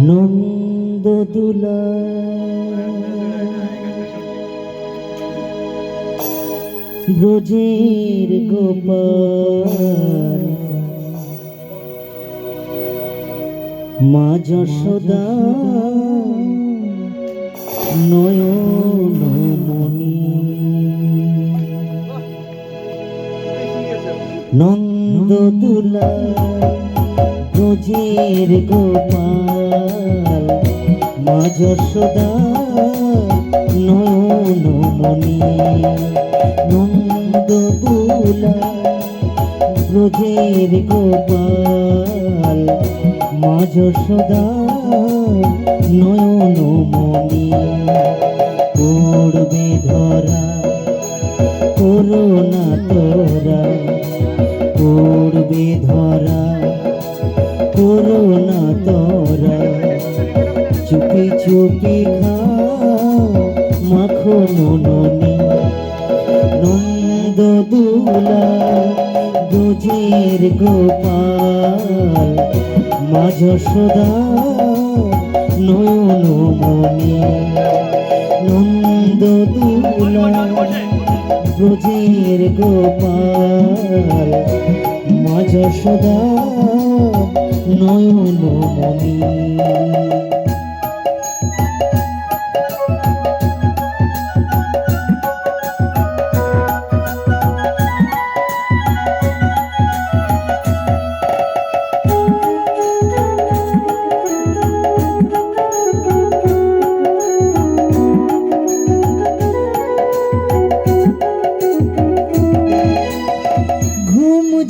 নন্দ দুলা ব্রজের গোপাল মা যশোদা নয়নমণি নন্দ দুলা ব্রজের গোপাল মা যশোদা নয়নমণি নন্দ দুলা ব্রজের গোপাল মা যশোদা নয়নমণি পড়বে ধরা করোনা তোরা পড়বে ধরা করোনা তোরা চুপি চুপি খা মাখন ননি নন্দ দুলা ব্রজের গোপাল মা যশোদা নয়নমণি নন্দ দুলা ব্রজের গোপাল মা যশোদা নয়নমণি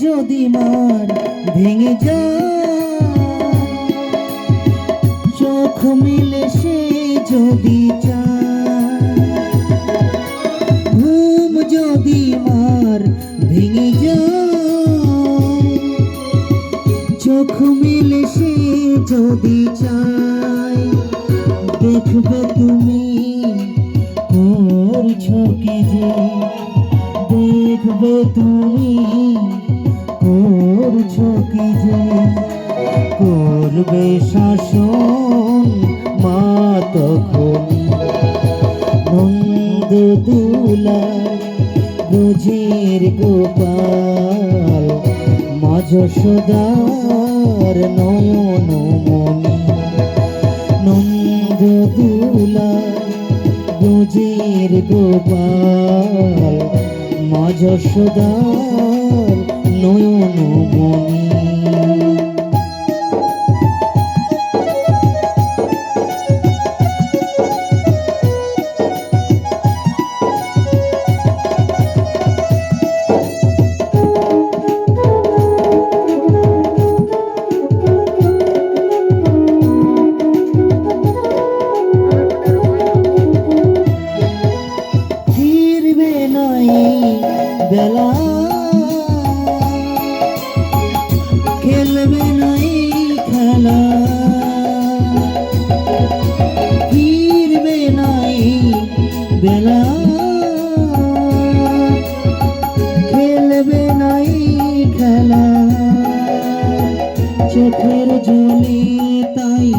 যদি মার ভেঙে যায় চোখ মিলে সে যদি চায় ঘুম যদি মার ভেঙে যায় চোখ মিলে সে যদি চায় দেখবে তুমি করছো কি যে দেখবে তুমি করছো কি যে করবে শাসন মা তখনই নন্দ দুলা ব্রজের গোপাল মা যশোদার নয়নমণি নন্দ দুলা ব্রজের গোপাল মা যশোদার নয়নমণি ফিরবে নাই বেলা খেলবে নাই খেলা ফিরবে নাই বেলা খেলবে নাই খেলা চোখের জলে তাই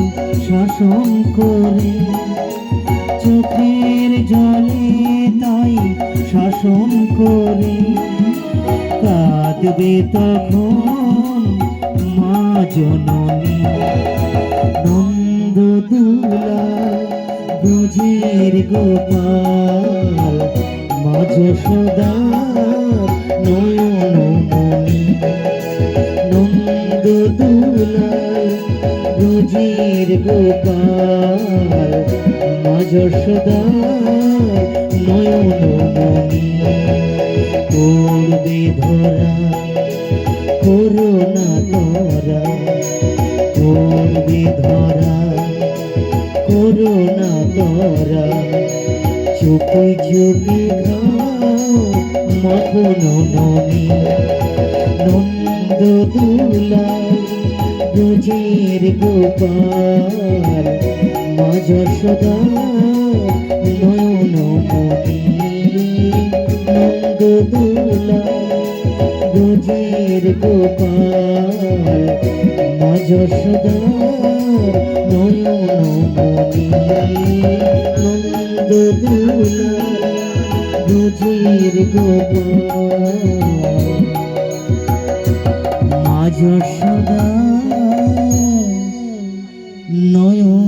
শাসন করে চোখের জলে তাই শাসন করে কাঁদবে তখন মা জননী নন্দ দুলা ব্রজের গোপাল মা যশোদার নয়নমণি নন্দ দুলা ব্রজের গোপাল মা যশোদার নয়নমণি পড়বে ধরা করোনা তোরা পড়বে ধরা করোনা তোরা চুপি চুপি খা মাখন ননি নন্দ দুলা ব্রজের গোপাল মা যশোদার নয়নমণি নন্দ দুলা ব্রজের গোপাল মা যশোদার নয়ন মনি নন্দ দুলাল বুঝির গোপাল মা যশোদা নয়ন